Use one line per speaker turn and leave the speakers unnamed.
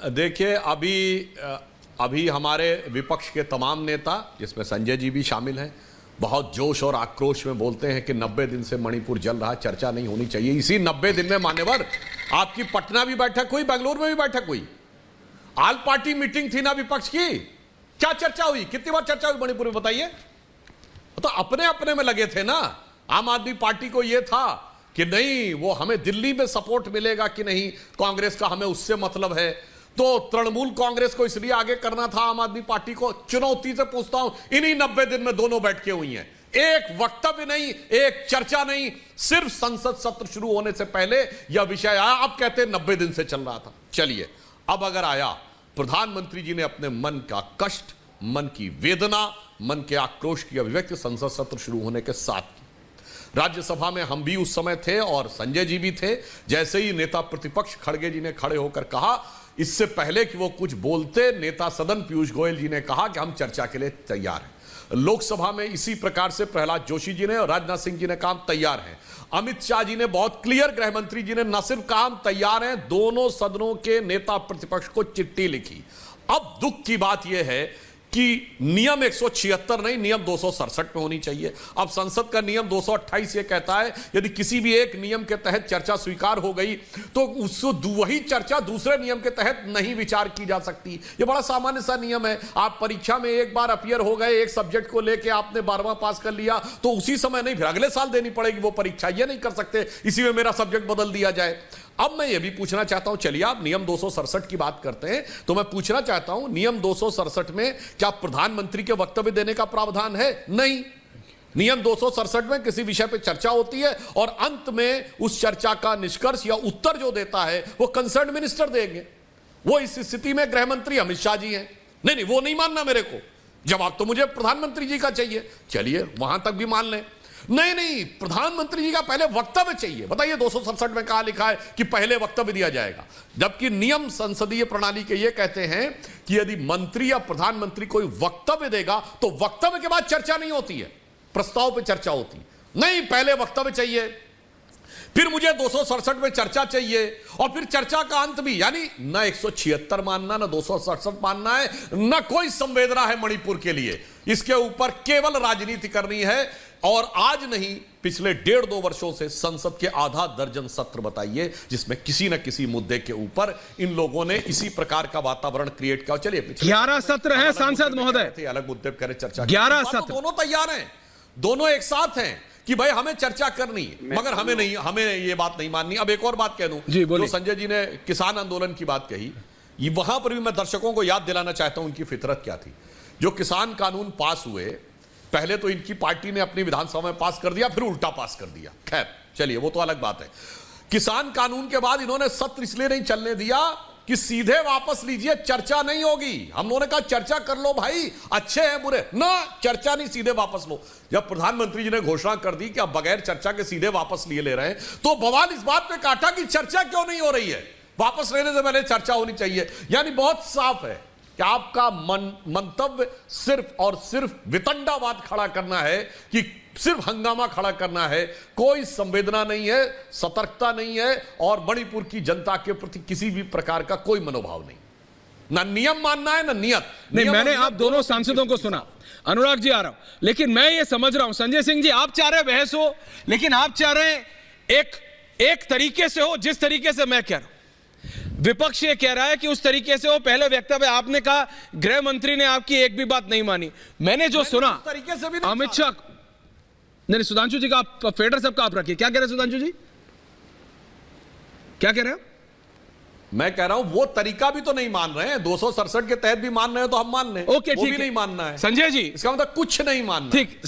देखिए, अभी हमारे विपक्ष के तमाम नेता, जिसमें संजय जी भी शामिल हैं, बहुत जोश और आक्रोश में बोलते हैं कि 90 दिन से मणिपुर जल रहा, चर्चा नहीं होनी चाहिए। इसी 90 दिन में मान्यवर आपकी पटना भी बैठक हुई, बेंगलुरु में भी बैठक हुई, ऑल पार्टी मीटिंग थी ना विपक्ष की। क्या चर्चा हुई? कितनी बार चर्चा हुई मणिपुर में, बताइए? तो अपने अपने में लगे थे ना। आम आदमी पार्टी को यह था कि नहीं, वो हमें दिल्ली में सपोर्ट मिलेगा कि नहीं कांग्रेस का, हमें उससे मतलब है। तो तृणमूल कांग्रेस को इसलिए आगे करना था आम आदमी पार्टी को। चुनौती से पूछता हूं, इन्हीं 90 दिन में दोनों बैठकें हुई हैं, एक वक्तव्य नहीं, एक चर्चा नहीं। सिर्फ संसद सत्र शुरू होने से पहले यह विषय आया। अब कहते हैं 90 दिन से चल रहा था। चलिए, अब अगर आया, प्रधानमंत्री जी ने अपने मन का कष्ट, मन की वेदना, मन के आक्रोश की अभिव्यक्ति संसद सत्र शुरू होने के साथ की। राज्यसभा में हम भी उस समय थे और संजय जी भी थे। जैसे ही नेता प्रतिपक्ष खड़गे जी ने खड़े होकर कहा, इससे पहले कि वो कुछ बोलते, नेता सदन पीयूष गोयल जी ने कहा कि हम चर्चा के लिए तैयार हैं। लोकसभा में इसी प्रकार से प्रहलाद जोशी जी ने और राजनाथ सिंह जी ने कहा हम तैयार हैं। अमित शाह जी ने बहुत क्लियर, गृह मंत्री जी ने न सिर्फ कहा हम तैयार हैं, दोनों सदनों के नेता प्रतिपक्ष को चिट्ठी लिखी। अब दुख की बात यह है कि नियम 176 नहीं, नियम 267 में होनी चाहिए। अब संसद का नियम 228 ये कहता है, यदि किसी भी एक नियम के तहत चर्चा स्वीकार हो गई तो उसको वही चर्चा दूसरे नियम के तहत नहीं विचार की जा सकती। ये बड़ा सामान्य सा नियम है। आप परीक्षा में एक बार अपीयर हो गए, एक सब्जेक्ट को लेके आपने 12वां पास कर लिया, तो उसी समय नहीं, फिर अगले साल देनी पड़ेगी वो परीक्षा। ये नहीं कर सकते इसी में मेरा सब्जेक्ट बदल दिया जाए। अब मैं ये भी पूछना चाहता हूं, चलिए आप नियम 267 की बात करते हैं, तो मैं पूछना चाहता हूं, नियम 267 में क्या प्रधानमंत्री के वक्तव्य देने का प्रावधान है? नहीं। नियम 267 में किसी विषय पर चर्चा होती है और अंत में उस चर्चा का निष्कर्ष या उत्तर जो देता है वो कंसर्न मिनिस्टर देंगे। वो इस स्थिति में गृह मंत्री अमित शाह जी हैं। नहीं, वो नहीं मानना मेरे को, जवाब तो मुझे प्रधानमंत्री जी का चाहिए। चलिए, वहां तक भी मान लें। नहीं, प्रधानमंत्री जी का पहले वक्तव्य चाहिए। बताइए 267 में कहा लिखा है कि पहले वक्तव्य दिया जाएगा, जबकि नियम संसदीय प्रणाली के ये कहते हैं कि यदि मंत्री या प्रधानमंत्री कोई वक्तव्य देगा तो वक्तव्य के बाद चर्चा नहीं होती है, प्रस्ताव पे चर्चा होती है। नहीं, पहले वक्तव्य चाहिए, फिर मुझे 267 में चर्चा चाहिए और फिर चर्चा का अंत भी। यानी न 176 मानना, न 267 मानना है, न कोई संवेदना है मणिपुर के लिए। इसके ऊपर केवल राजनीति करनी है। और आज नहीं, पिछले 1.5-2 वर्षों से संसद के आधा दर्जन सत्र बताइए जिसमें किसी न किसी मुद्दे के ऊपर इन लोगों ने इसी प्रकार का वातावरण क्रिएट किया। चलिए,
11 सत्र हैं सांसद महोदय,
अलग मुद्दे पर करें चर्चा।
11 सत्र,
दोनों तैयार हैं, दोनों एक साथ हैं कि भाई हमें चर्चा करनी, मगर हमें नहीं, हमें ये बात नहीं माननी। अब एक और बात कह दूं, जो संजय जी ने किसान आंदोलन की बात कही, वहां पर भी मैं दर्शकों को याद दिलाना चाहता हूं उनकी फितरत क्या थी। जो किसान कानून पास हुए, पहले तो इनकी पार्टी ने अपनी विधानसभा में पास कर दिया, फिर उल्टा पास कर दिया। खैर चलिए, वो तो अलग बात है। किसान कानून के बाद इन्होंने सत्र इसलिए नहीं चलने दिया कि सीधे वापस लीजिए, चर्चा नहीं होगी। हम लोगों ने कहा चर्चा कर लो भाई, अच्छे हैं बुरे, ना चर्चा नहीं, सीधे वापस लो। जब प्रधानमंत्री जी ने घोषणा कर दी कि अब बगैर चर्चा के सीधे वापस लिए ले रहे हैं, तो बवाल इस बात पे काटा कि चर्चा क्यों नहीं हो रही है, वापस लेने से पहले चर्चा होनी चाहिए। यानी बहुत साफ है कि आपका मंतव्य सिर्फ और सिर्फ वितंडावाद खड़ा करना है, कि सिर्फ हंगामा खड़ा करना है। कोई संवेदना नहीं है, सतर्कता नहीं है और मणिपुर की जनता के प्रति किसी भी प्रकार का कोई मनोभाव नहीं। ना नियम मानना है, ना नियत।
नहीं, मैंने आप दोनों सांसदों को सुना, अनुराग जी आ रहा हूं, लेकिन मैं ये समझ रहा हूं, संजय सिंह जी आप चाह रहे बहस हो, लेकिन आप चाह रहे हैं एक तरीके से हो जिस तरीके से मैं कह रहा हूं। विपक्ष ये कह रहा है कि उस तरीके से हो। पहले वक्तव्य आपने कहा गृह मंत्री ने आपकी एक भी बात नहीं मानी। मैंने जो सुना
तरीके से भी
अमित शाह, नहीं, सुधांशु जी का आप फेडर साहब का आप रखिए। क्या कह रहे हैं सुधांशु जी, क्या कह रहे हैं?
मैं कह रहा हूं वो तरीका भी तो नहीं मान रहे हैं, 267 के तहत भी मान रहे हैं तो हम मान लें।
ओके,
वो भी नहीं मानना है
संजय जी,
इसका मतलब कुछ नहीं मानना।
ठीक।